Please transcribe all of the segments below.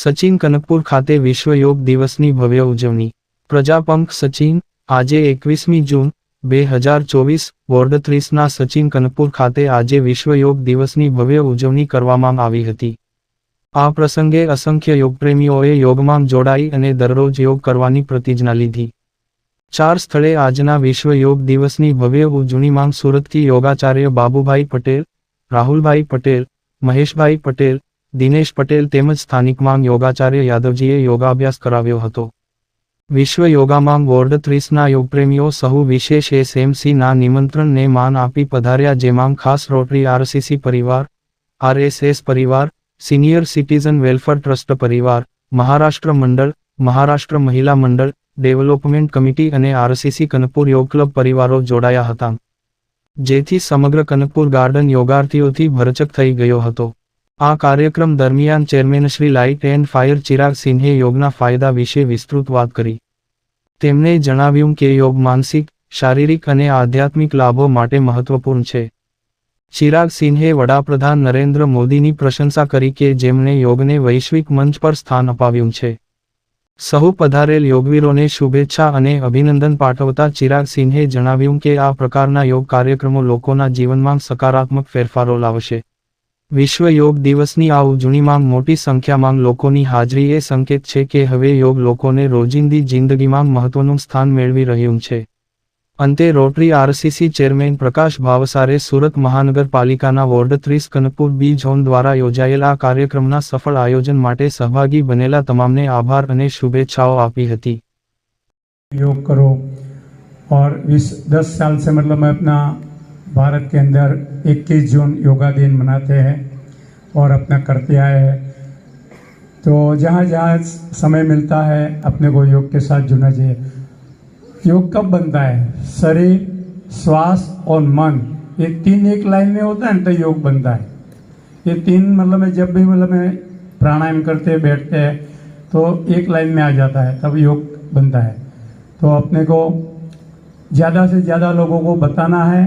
સચિન કનકપુર ખાતે વિશ્વ યોગ દિવસની ભવ્ય ઉજવણી. પ્રજાપંખ સચિન. આજે 21મી જૂન 2024 વોર્ડ 30ના સચિન કનકપુર ખાતે આજે વિશ્વ યોગ દિવસની ભવ્ય ઉજવણી કરવામાં આવી હતી. આ પ્રસંગે અસંખ્ય યોગપ્રેમીઓએ યોગમાં જોડાઈ અને દરરોજ યોગ કરવાની પ્રતિજ્ઞા લીધી. 4 સ્થળે આજના વિશ્વ યોગ દિવસની ભવ્ય ઉજવણીમાં સુરતથી યોગાચાર્ય બાબુભાઈ પટેલ, રાહુલભાઈ પટેલ, મહેશભાઈ પટેલ, દિનેશ પટેલ તેમજ સ્થાનિકમાં યોગાચાર્ય યાદવજીએ યોગાભ્યાસ કરાવ્યો હતો. વિશ્વ યોગામાં વોર્ડ 30ના યોગપ્રેમીઓ સહુ વિશેષ SMCના નિમંત્રણને માન આપી પધાર્યા, જેમાં ખાસ રોટરી RCC પરિવાર, RSS પરિવાર, સિનિયર સિટીઝન વેલફેર ટ્રસ્ટ પરિવાર, મહારાષ્ટ્ર મંડળ, મહારાષ્ટ્ર મહિલા મંડળ, ડેવલપમેન્ટ કમિટી અને RCC કનકપુર યોગ ક્લબ પરિવારો જોડાયા હતા, જેથી સમગ્ર કનકપુર ગાર્ડન યોગાર્થીઓથી ભરચક થઈ ગયો હતો. આ કાર્યક્રમ દરમિયાન chairman Shri light and fire Chirag સિંહે યોગના ફાયદા વિશે વિસ્તૃત વાત કરી. તેમણે જણાવ્યું કે યોગ માનસિક, શારીરિક અને આધ્યાત્મિક લાભો માટે મહત્વપૂર્ણ છે. ચિરાગ સિંહે વડાપ્રધાન નરેન્દ્ર મોદીની પ્રશંસા કરી કે જેમણે યોગને વૈશ્વિક મંચ પર સ્થાન અપાવ્યું છે. સહુ પધારેલ યોગવીરોને શુભેચ્છા અને અભિનંદન પાઠવતા ચિરાગ સિંહે જણાવ્યું કે આ પ્રકારના યોગ કાર્યક્રમો લોકોના જીવનમાં સકારાત્મક ફેરફારો લાવશે. વિશ્વ યોગ દિવસની આ ઉજવણીમાં મોટી સંખ્યામાં લોકોની હાજરી એ સંકેત છે કે હવે યોગ લોકોને રોજિંદી જિંદગીમાં મહત્વનું સ્થાન મેળવી રહ્યું છે. અંતે રોટરી RCC ચેરમેન પ્રકાશ ભાવસારે સુરત મહાનગરપાલિકાના વોર્ડ 30 કનકપુર B ઝોન દ્વારા યોજાયેલ આ કાર્યક્રમના સફળ આયોજન માટે સહભાગી બનેલા તમામને આભાર અને શુભેચ્છાઓ આપી હતી. योग करो और 10 साल से मतलब मैं अपना भारत के अंदर 21 जून योगा दिन मनाते हैं और अपना करते आए हैं. तो जहाँ जहाँ समय मिलता है अपने को योग के साथ जुड़ना चाहिए. योग कब बनता है? शरीर, श्वास और मन, ये तीन एक लाइन में होता है ना, तो योग बनता है. ये तीन मतलब में जब भी मतलब में प्राणायाम करते बैठते हैं तो एक लाइन में आ जाता है, तब योग बनता है. तो अपने को ज़्यादा से ज़्यादा लोगों को बताना है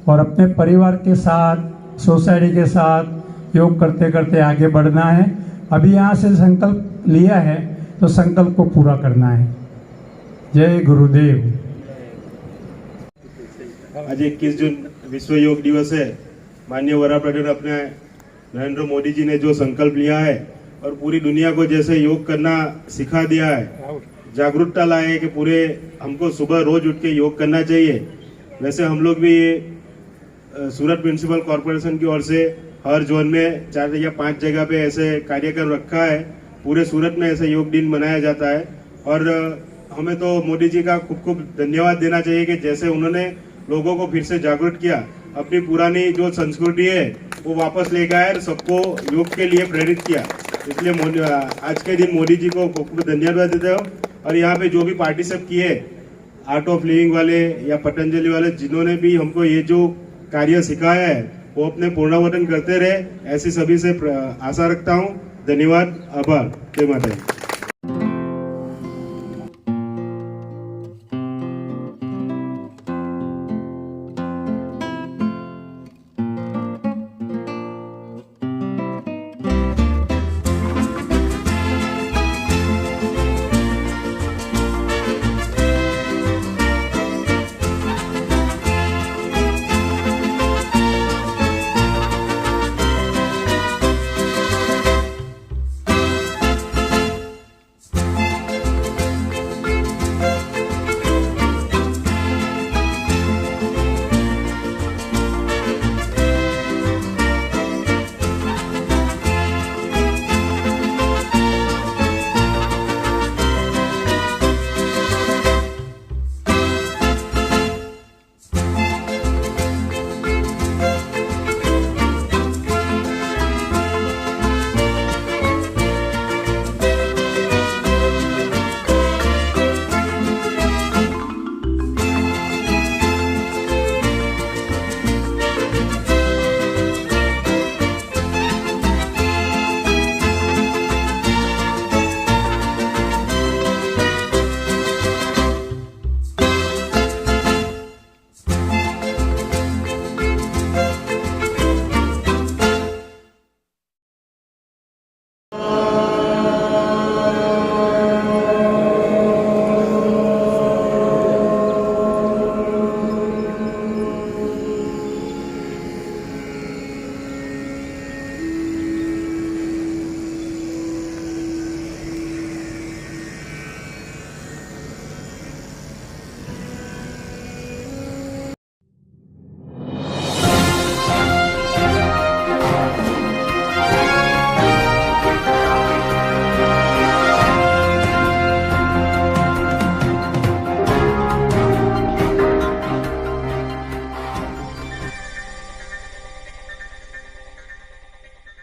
और अपने परिवार के साथ, सोसाइटी के साथ योग करते करते आगे बढ़ना है. अभी यहाँ से संकल्प लिया है तो संकल्प को पूरा करना है. जय गुरुदेव. आज 21 जून विश्व योग दिवस है. माननीय वडाप्रधान अपने नरेंद्र मोदी जी ने जो संकल्प लिया है और पूरी दुनिया को जैसे योग करना सिखा दिया है, जागरूकता लाए है कि पूरे हमको सुबह रोज उठ के योग करना चाहिए. वैसे हम लोग भी सूरत म्यूनिसिपल कॉरपोरेशन की ओर से हर जोन में 4 या 5 जगह पे ऐसे कार्यक्रम रखा है. पूरे सूरत में ऐसे योग दिन मनाया जाता है और हमें तो मोदी जी का खूब खूब धन्यवाद देना चाहिए कि जैसे उन्होंने लोगों को फिर से जागरूक किया, अपनी पुरानी जो संस्कृति है वो वापस ले गए और सबको योग के लिए प्रेरित किया. इसलिए आज के दिन मोदी जी को खूब खूब धन्यवाद देते हो. और यहाँ पे जो भी पार्टिसिपेट किए, आर्ट ऑफ लिविंग वाले या पतंजलि वाले, जिन्होंने भी हमको ये जो कार्य सिखाया है वो अपने पूर्णावतन करते रहे, ऐसी सभी से आशा रखता हूँ. धन्यवाद, आभार. जय माता दी.